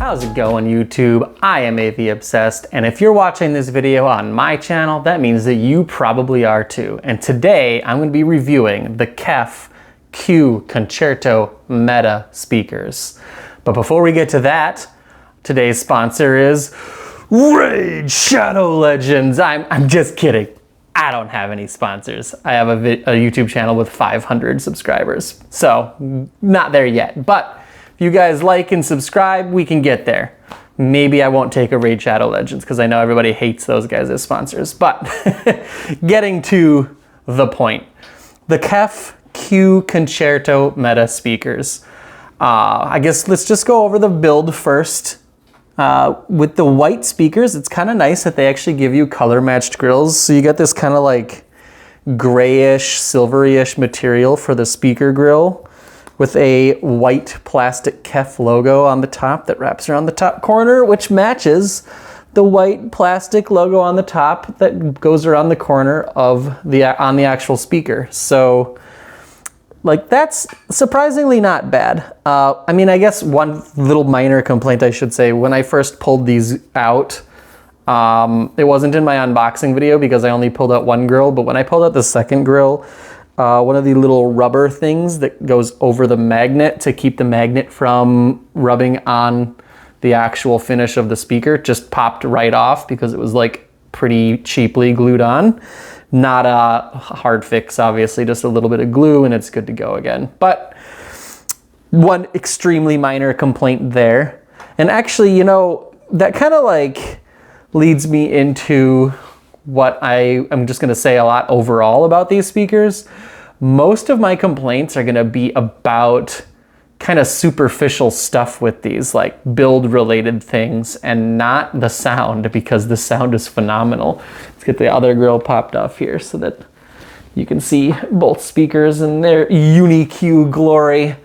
How's it going, YouTube? I am AV Obsessed, and if you're watching this video on my channel, that means that you probably are too. And today I'm going to be reviewing the KEF Q Concerto Meta speakers. But before we get to that, today's sponsor is Raid Shadow Legends. I'm just kidding. I don't have any sponsors. I have a YouTube channel with 500 subscribers, so not there yet. But if you guys like and subscribe, we can get there. Maybe I won't take a Raid Shadow Legends because I know everybody hates those guys as sponsors. But getting to the point, the KEF Q Concerto Meta speakers. I guess let's just go over the build first. With the white speakers, it's kind of nice that they actually give you color matched grills. So you get this kind of like grayish, silvery-ish material for the speaker grill with a white plastic KEF logo on the top that wraps around the top corner, which matches the white plastic logo on the top that goes around the corner of on the actual speaker. So like, that's surprisingly not bad. I mean, I guess one little minor complaint I should say, when I first pulled these out, it wasn't in my unboxing video because I only pulled out one grill, but when I pulled out the second grill, one of the little rubber things that goes over the magnet to keep the magnet from rubbing on the actual finish of the speaker just popped right off because it was like pretty cheaply glued on. Not a hard fix, obviously, just a little bit of glue and it's good to go again. But one extremely minor complaint there. And actually, you know, that kind of like leads me into what I'm just going to say a lot overall about these speakers. Most of my complaints are going to be about kind of superficial stuff with these, like build related things, and not the sound, because the sound is phenomenal. Let's get the other grill popped off here so that you can see both speakers in their unique glory.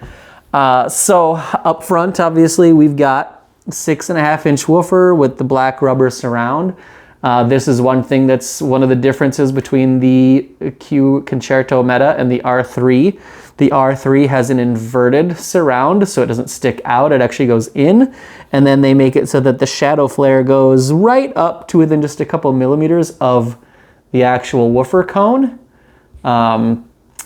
So up front, obviously, we've got 6.5-inch woofer with the black rubber surround. This is one thing that's one of the differences between the Q Concerto Meta and the R3. The R3 has an inverted surround, so it doesn't stick out, it actually goes in. And then they make it so that the shadow flare goes right up to within just a couple millimeters of the actual woofer cone.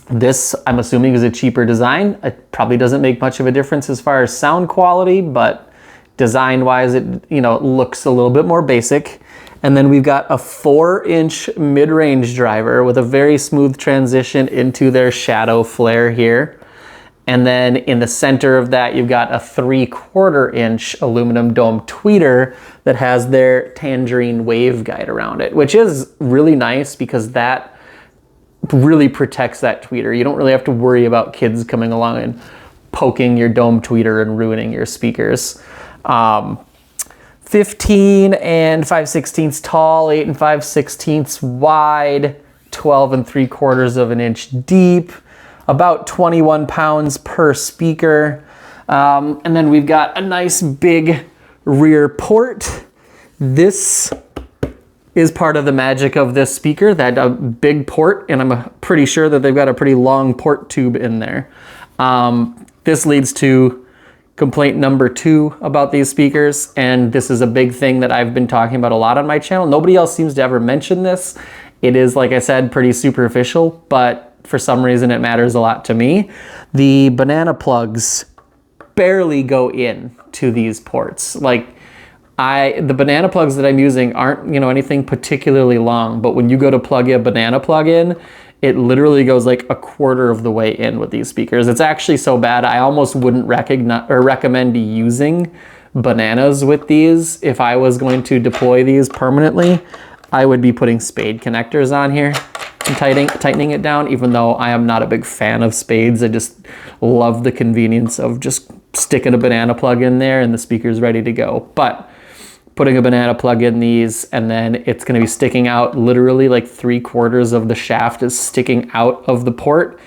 This, I'm assuming, is a cheaper design. It probably doesn't make much of a difference as far as sound quality, but design-wise, it looks a little bit more basic. And then we've got a 4-inch mid-range driver with a very smooth transition into their shadow flare here. And then in the center of that, you've got a 3/4-inch aluminum dome tweeter that has their tangerine waveguide around it, which is really nice because that really protects that tweeter. You don't really have to worry about kids coming along and poking your dome tweeter and ruining your speakers. 15 and 5/16 tall, 8 and 5/16 wide, 12 3/4 inch deep, about 21 pounds per speaker. And then we've got a nice big rear port. This is part of the magic of this speaker, that big port, and I'm pretty sure that they've got a pretty long port tube in there. This leads to complaint number 2 about these speakers, and this is a big thing that I've been talking about a lot on my channel. Nobody else seems to ever mention this. It is, like I said, pretty superficial, but for some reason it matters a lot to me. The banana plugs barely go in to these ports. Like, the banana plugs that I'm using aren't, anything particularly long, but when you go to plug a banana plug in, it literally goes like 1/4 of the way in with these speakers. It's actually so bad, I almost wouldn't recommend using bananas with these. If I was going to deploy these permanently, I would be putting spade connectors on here and tightening it down, even though I am not a big fan of spades. I just love the convenience of just sticking a banana plug in there and the speaker's ready to go. But putting a banana plug in these, and then it's going to be sticking out literally like 3/4 of the shaft is sticking out of the port.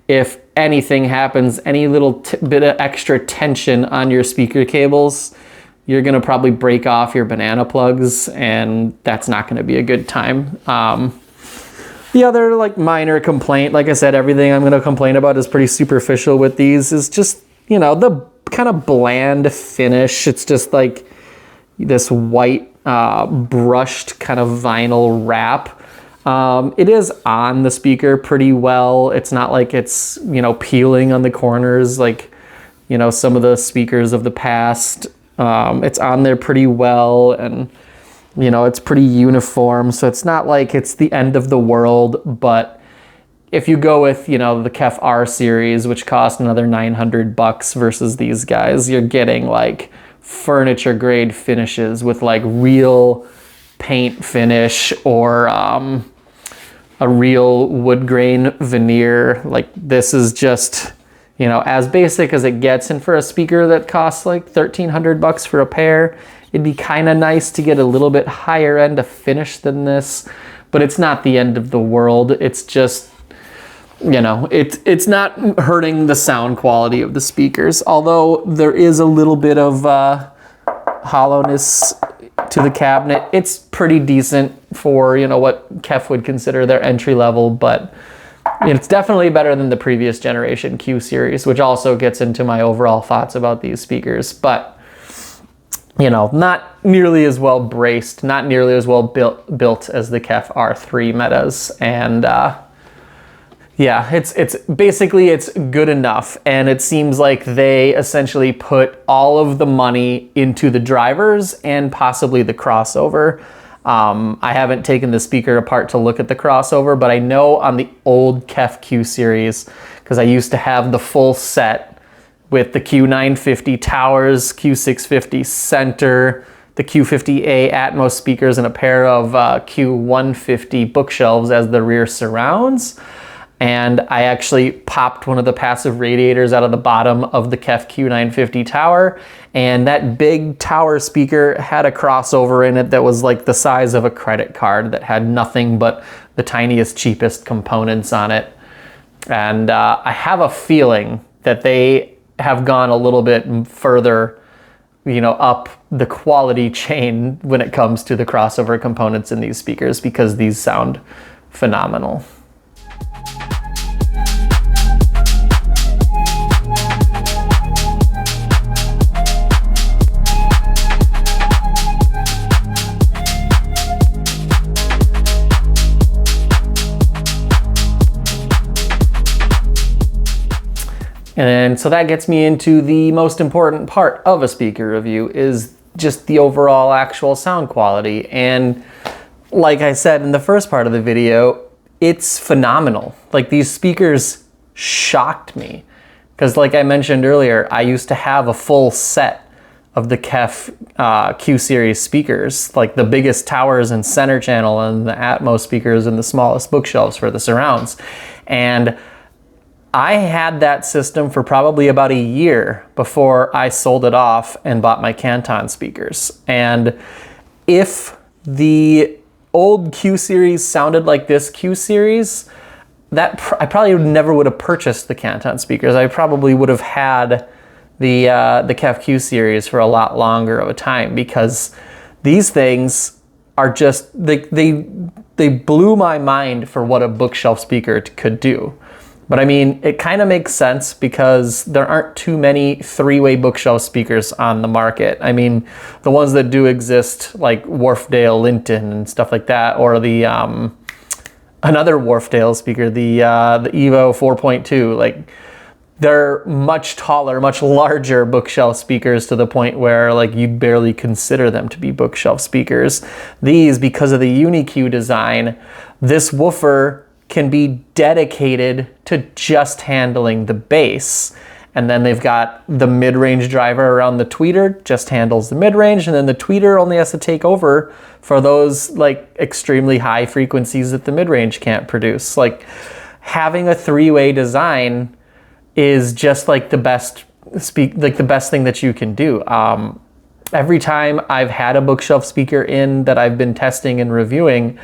If anything happens, any little bit of extra tension on your speaker cables, you're going to probably break off your banana plugs, and that's not going to be a good time. The other like minor complaint, like I said, everything I'm going to complain about is pretty superficial with these, is just, the kind of bland finish. It's just like this white brushed kind of vinyl wrap. It is on the speaker pretty well. It's not like it's, you know, peeling on the corners like, you know, some of the speakers of the past. It's on there pretty well, and, you know, it's pretty uniform. So it's not like it's the end of the world, but if you go with, you know, the KEF R series, which cost another $900 versus these guys, you're getting like furniture grade finishes with like real paint finish or a real wood grain veneer. Like, this is just, you know, as basic as it gets. And for a speaker that costs like $1,300 for a pair, it'd be kind of nice to get a little bit higher end of finish than this, but it's not the end of the world. It's just, you know, it's not hurting the sound quality of the speakers, although there is a little bit of hollowness to the cabinet. It's pretty decent for, you know, what KEF would consider their entry level, but it's definitely better than the previous generation Q series, which also gets into my overall thoughts about these speakers. But, you know, not nearly as well braced, not nearly as well built as the KEF R3 Metas. And yeah, it's basically, it's good enough. And it seems like they essentially put all of the money into the drivers and possibly the crossover. I haven't taken the speaker apart to look at the crossover, but I know on the old KEF Q series, because I used to have the full set with the Q950 towers, Q650 center, the Q50A Atmos speakers, and a pair of Q150 bookshelves as the rear surrounds. And I actually popped one of the passive radiators out of the bottom of the KEF Q950 tower, and that big tower speaker had a crossover in it that was like the size of a credit card that had nothing but the tiniest, cheapest components on it. And I have a feeling that they have gone a little bit further, you know, up the quality chain when it comes to the crossover components in these speakers, because these sound phenomenal. And so that gets me into the most important part of a speaker review, is just the overall actual sound quality. And like I said in the first part of the video, it's phenomenal. Like, these speakers shocked me, because like I mentioned earlier, I used to have a full set of the KEF Q series speakers, like the biggest towers and center channel and the Atmos speakers and the smallest bookshelves for the surrounds. And I had that system for probably about a year before I sold it off and bought my Canton speakers. And if the old Q series sounded like this Q series, I probably never would have purchased the Canton speakers. I probably would have had the KEF Q series for a lot longer of a time, because these things are just, they blew my mind for what a bookshelf speaker could do. But I mean, it kind of makes sense, because there aren't too many three-way bookshelf speakers on the market. I mean, the ones that do exist, like Wharfedale Linton and stuff like that, or the another Wharfedale speaker, the Evo 4.2, like, they're much taller, much larger bookshelf speakers, to the point where like you'd barely consider them to be bookshelf speakers. These, because of the UniQ design, this woofer can be dedicated to just handling the bass. And then they've got the mid-range driver around the tweeter, just handles the mid-range, and then the tweeter only has to take over for those like extremely high frequencies that the mid-range can't produce. Like, having a three-way design is just like the best thing that you can do. Every time I've had a bookshelf speaker in that I've been testing and reviewing,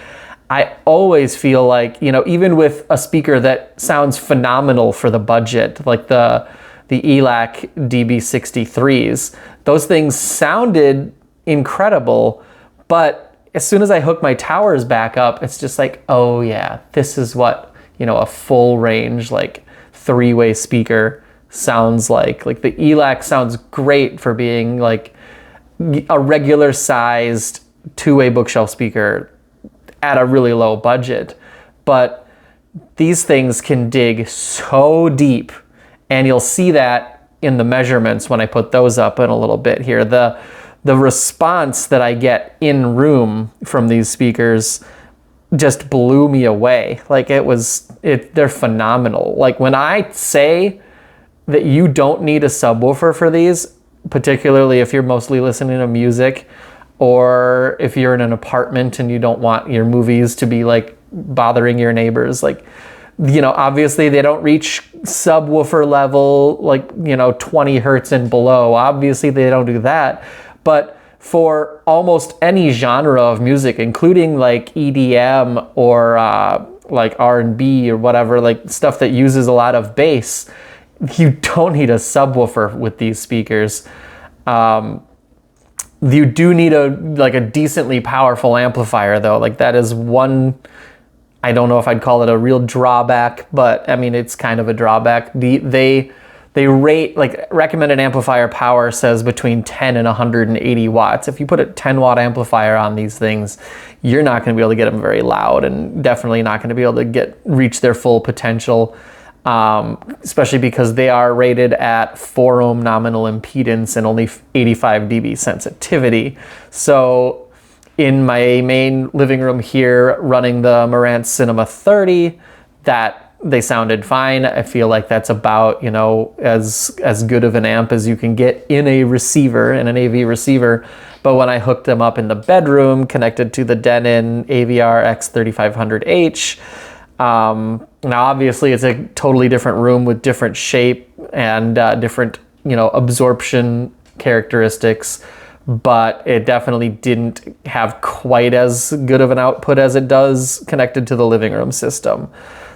I always feel like, you know, even with a speaker that sounds phenomenal for the budget, like the ELAC DB63s, those things sounded incredible, but as soon as I hook my towers back up, it's just like, oh yeah, this is what, you know, a full range, like three-way speaker sounds like. Like the ELAC sounds great for being like a regular sized two-way bookshelf speaker at a really low budget. But these things can dig so deep, and you'll see that in the measurements when I put those up in a little bit here. The response that I get in room from these speakers just blew me away. Like they're phenomenal. Like when I say that you don't need a subwoofer for these, particularly if you're mostly listening to music, or if you're in an apartment and you don't want your movies to be like bothering your neighbors, like, you know, obviously they don't reach subwoofer level, like, you know, 20 hertz and below. Obviously they don't do that. But for almost any genre of music, including like EDM or like R&B or whatever, like stuff that uses a lot of bass, you don't need a subwoofer with these speakers. You do need a decently powerful amplifier though. Like that is one, I don't know if I'd call it a real drawback, but I mean, it's kind of a drawback. They rate, like recommended amplifier power says between 10 and 180 watts. If you put a 10 watt amplifier on these things, you're not going to be able to get them very loud, and definitely not going to be able to reach their full potential, especially because they are rated at 4 ohm nominal impedance and only 85 dB sensitivity. So in my main living room here running the Marantz Cinema 30, they sounded fine. I feel like that's about, you know, as good of an amp as you can get in a receiver, in an AV receiver. But when I hooked them up in the bedroom, connected to the Denon AVR X3500H, now obviously it's a totally different room with different shape and different, you know, absorption characteristics, but it definitely didn't have quite as good of an output as it does connected to the living room system.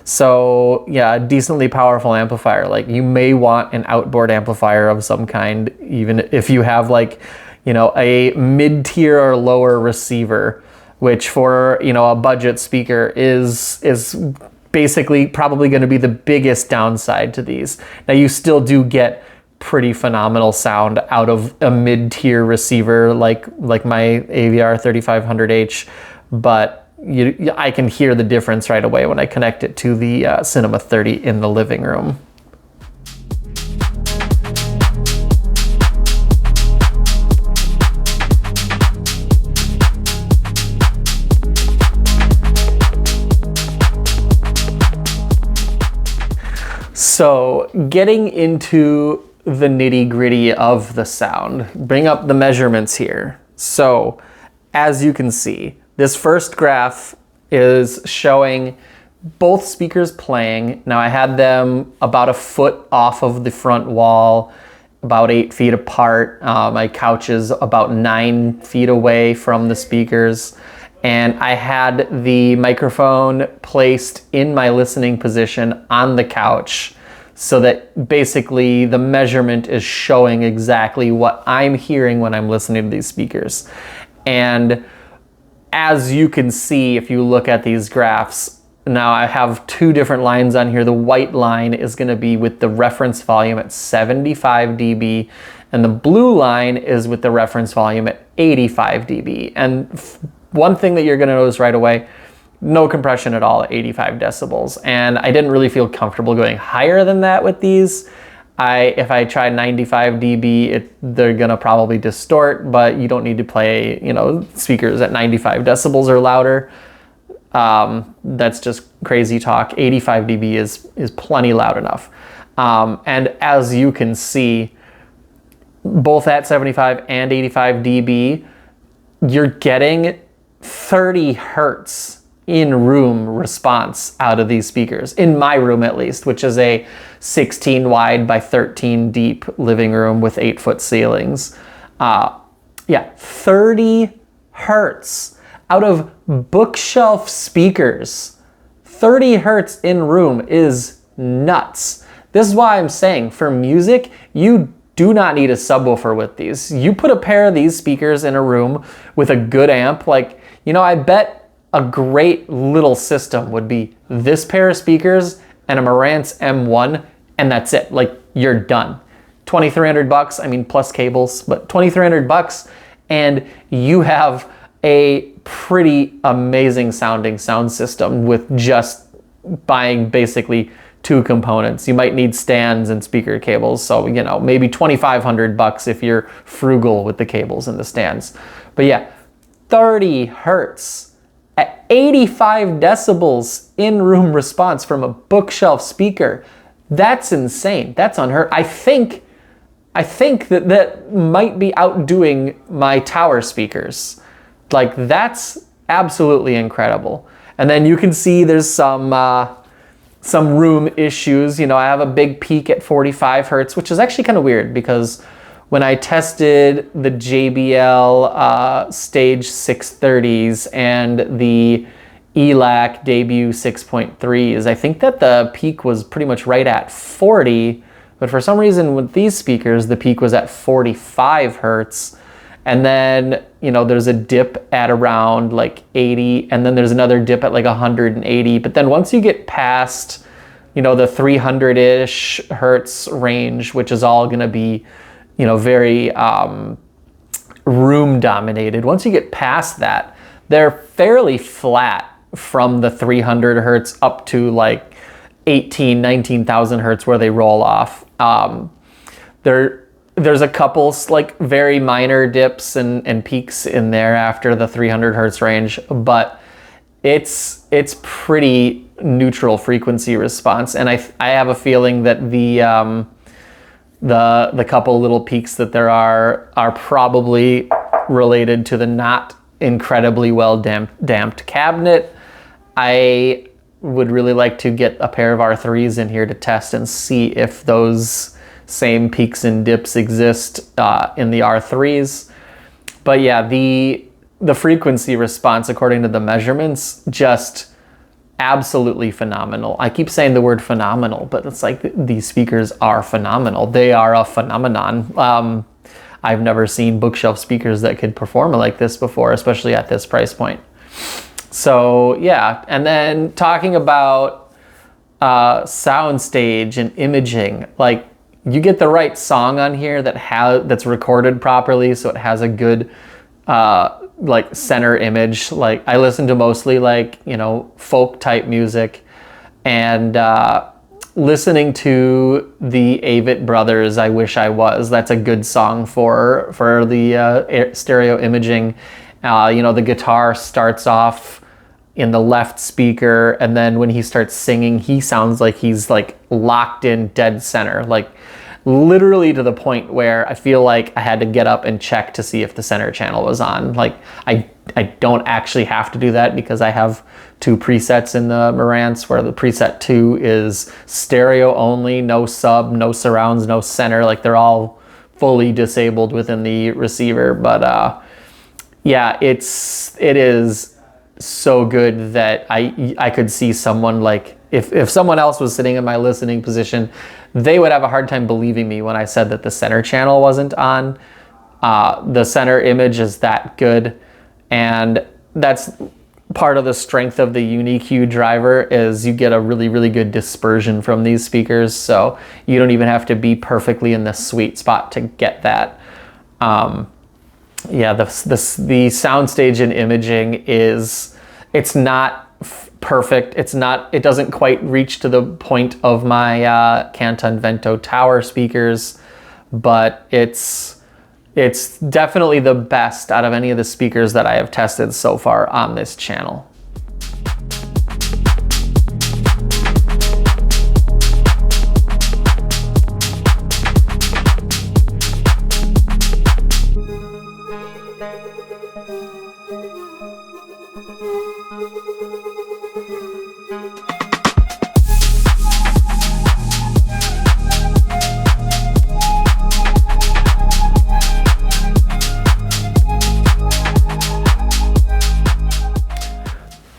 So yeah, a decently powerful amplifier. Like you may want an outboard amplifier of some kind, even if you have like, you know, a mid-tier or lower receiver, which for, you know, a budget speaker is basically probably going to be the biggest downside to these. Now you still do get pretty phenomenal sound out of a mid-tier receiver like my AVR 3500H, but I can hear the difference right away when I connect it to the Cinema 30 in the living room. So getting into the nitty-gritty of the sound, bring up the measurements here. So as you can see, this first graph is showing both speakers playing. Now I had them about a foot off of the front wall, about 8 feet apart. My couch is about 9 feet away from the speakers. And I had the microphone placed in my listening position on the couch so that basically the measurement is showing exactly what I'm hearing when I'm listening to these speakers. And as you can see, if you look at these graphs, now I have 2 different lines on here. The white line is going to be with the reference volume at 75 dB, and the blue line is with the reference volume at 85 dB. And one thing that you're going to notice right away, no compression at all at 85 decibels. And I didn't really feel comfortable going higher than that with these. If I try 95 dB, they're gonna probably distort, but you don't need to play, you know, speakers at 95 decibels or louder. That's just crazy talk. 85 dB is plenty loud enough. And as you can see, both at 75 and 85 dB, you're getting 30 hertz in-room response out of these speakers, in my room at least, which is a 16 wide by 13 deep living room with 8-foot ceilings. Yeah, 30 hertz out of bookshelf speakers. 30 hertz in room is nuts. This is why I'm saying for music, you do not need a subwoofer with these. You put a pair of these speakers in a room with a good amp, like, you know, I bet a great little system would be this pair of speakers and a Marantz M1, and that's it. Like, you're done. 2,300 bucks, I mean, plus cables, but 2,300 bucks, and you have a pretty amazing sounding sound system with just buying basically 2 components. You might need stands and speaker cables, so you know, maybe 2,500 bucks if you're frugal with the cables and the stands. But yeah, 30 hertz at 85 decibels in-room response from a bookshelf speaker. That's insane. That's unheard. I think that might be outdoing my tower speakers. Like, that's absolutely incredible. And then you can see there's some room issues. You know, I have a big peak at 45 hertz, which is actually kind of weird because when I tested the JBL Stage 630s and the ELAC Debut 6.3s, I think that the peak was pretty much right at 40, but for some reason with these speakers, the peak was at 45 hertz. And then, you know, there's a dip at around like 80, and then there's another dip at like 180. But then once you get past, you know, the 300-ish hertz range, which is all gonna be, you know, very room dominated. Once you get past that, they're fairly flat from the 300 hertz up to like 19,000 hertz where they roll off. There's a couple like very minor dips and peaks in there after the 300 hertz range, but it's pretty neutral frequency response. And I have a feeling that the couple little peaks that there are probably related to the not incredibly well damped cabinet. I would really like to get a pair of R3s in here to test and see if those same peaks and dips exist in the R3s. But yeah, the frequency response according to the measurements, just absolutely phenomenal. I keep saying the word phenomenal, but it's like these speakers are phenomenal. They are a phenomenon. I've never seen bookshelf speakers that could perform like this before, especially at this price point. So yeah, and then talking about soundstage and imaging, like you get the right song on here that's recorded properly, so it has a good like center image. Like I listen to mostly like, you know, folk type music, and listening to the Avett Brothers, I Wish I Was, that's a good song for the stereo imaging. You know, the guitar starts off in the left speaker, and then when he starts singing, he sounds like he's like locked in dead center, like literally to the point where I feel like I had to get up and check to see if the center channel was on. Like I don't actually have to do that because I have 2 presets in the Marantz, where the preset 2 is stereo only, no sub, no surrounds, no center. Like they're all fully disabled within the receiver. But yeah, it is so good that I could see someone like, if someone else was sitting in my listening position, they would have a hard time believing me when I said that the center channel wasn't on. The center image is that good, and that's part of the strength of the UniQ driver, is you get a really, really good dispersion from these speakers, so you don't even have to be perfectly in the sweet spot to get that. Yeah, the soundstage and imaging it's not perfect. It doesn't quite reach to the point of my Canton Vento tower speakers, but it's definitely the best out of any of the speakers that I have tested so far on this channel.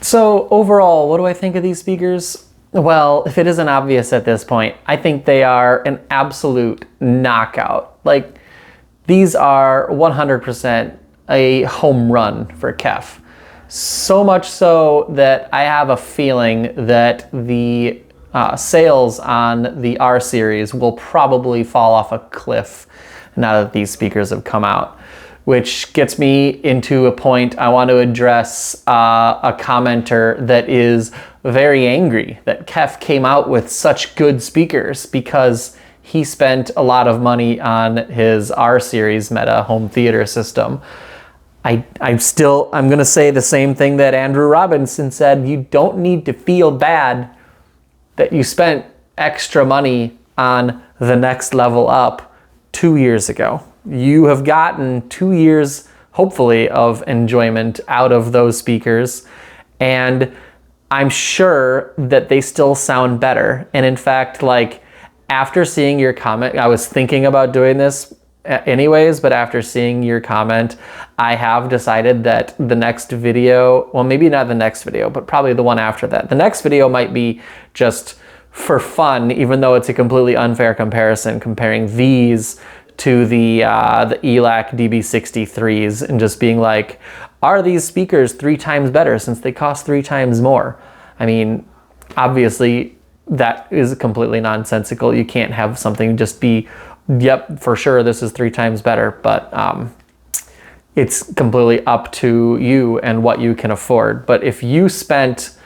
So overall, what do I think of these speakers? Well, if it isn't obvious at this point, I think they are an absolute knockout. Like, these are 100% a home run for KEF. So much so that I have a feeling that the sales on the R series will probably fall off a cliff now that these speakers have come out. Which gets me into a point I want to address a commenter that is very angry that KEF came out with such good speakers because he spent a lot of money on his R series Meta home theater system. I'm going to say the same thing that Andrew Robinson said. You don't need to feel bad that you spent extra money on the next level up 2 years ago. You have gotten 2 years, hopefully, of enjoyment out of those speakers, and I'm sure that they still sound better. And in fact, like, after seeing your comment, I was thinking about doing this anyways, but after seeing your comment, I have decided that the next video, well, maybe not the next video, but probably the one after that. The next video might be just for fun, even though it's a completely unfair comparison, comparing these to the ELAC DB63s and just being like, are these speakers 3 times better since they cost 3 times more? I mean, obviously that is completely nonsensical. You can't have something just be, yep, for sure this is 3 times better, but it's completely up to you and what you can afford. But if you spent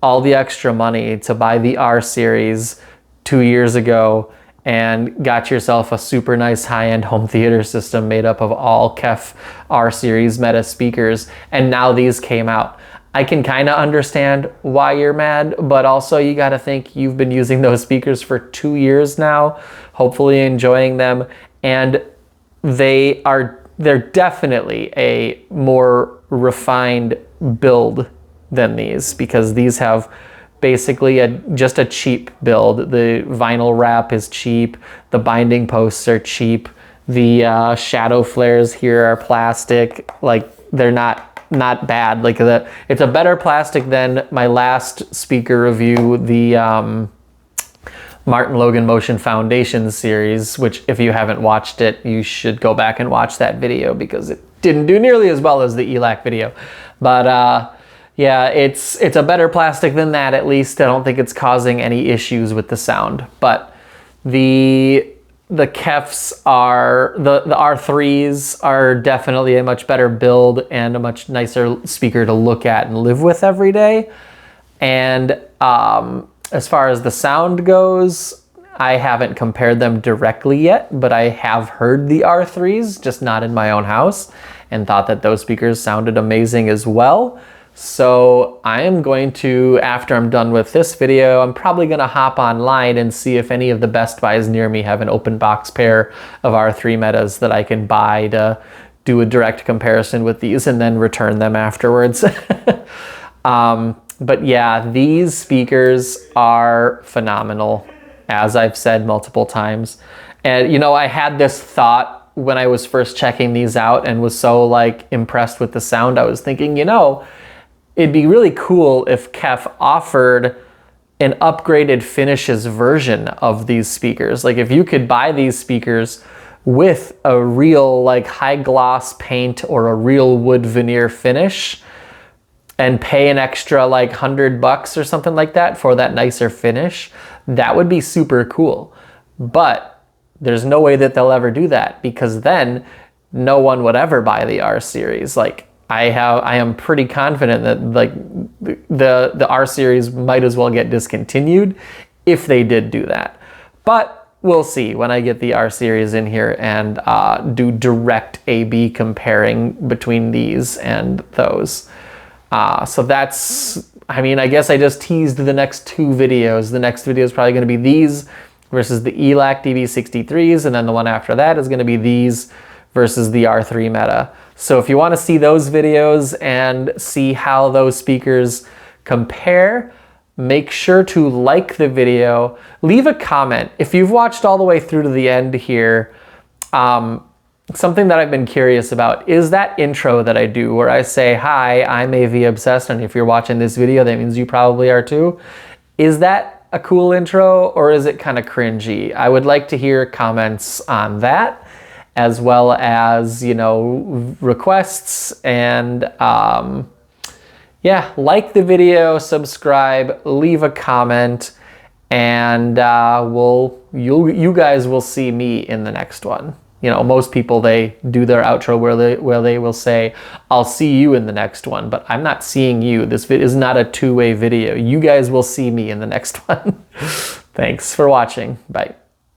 all the extra money to buy the R series 2 years ago and got yourself a super nice high-end home theater system made up of all KEF R series Meta speakers, and now these came out, I can kind of understand why you're mad, but also you got to think you've been using those speakers for 2 years now, hopefully enjoying them, and they're definitely a more refined build than these, because these have basically just a cheap build. The vinyl wrap is cheap, the binding posts are cheap, the shadow flares here are plastic. Like, they're not bad. Like, it's a better plastic than my last speaker review, the Martin Logan Motion Foundation series, which if you haven't watched it, you should go back and watch that video because it didn't do nearly as well as the ELAC video. But yeah, it's a better plastic than that, at least. I don't think it's causing any issues with the sound. But the KEFs are, the R3s are definitely a much better build and a much nicer speaker to look at and live with every day. And as far as the sound goes, I haven't compared them directly yet, but I have heard the R3s, just not in my own house, and thought that those speakers sounded amazing as well. So I am going to, after I'm done with this video, I'm probably going to hop online and see if any of the Best Buys near me have an open box pair of R3 Metas that I can buy to do a direct comparison with these and then return them afterwards. But yeah, these speakers are phenomenal, as I've said multiple times. And you know, I had this thought when I was first checking these out and was so like impressed with the sound. I was thinking, you know, it'd be really cool if KEF offered an upgraded finishes version of these speakers. Like, if you could buy these speakers with a real like high gloss paint or a real wood veneer finish and pay an extra like $100 or something like that for that nicer finish, that would be super cool. But there's no way that they'll ever do that, because then no one would ever buy the R series. Like, I am pretty confident that like the R series might as well get discontinued if they did do that. But we'll see when I get the R series in here and do direct A/B comparing between these and those. So that's, I mean, I guess I just teased the next 2 videos. The next video is probably going to be these versus the ELAC DB63s, and then the one after that is going to be these versus the R3 Meta. So if you want to see those videos and see how those speakers compare, make sure to like the video, leave a comment. If you've watched all the way through to the end here, something that I've been curious about is that intro that I do where I say, hi, I'm AV Obsessed, and if you're watching this video, that means you probably are too. Is that a cool intro, or is it kind of cringy? I would like to hear comments on that, as well as, you know, requests, and yeah, like the video, subscribe, leave a comment, and you guys will see me in the next one. You know, most people, they do their outro where they will say, I'll see you in the next one, but I'm not seeing you. This is not a two-way video. You guys will see me in the next one. Thanks for watching. Bye.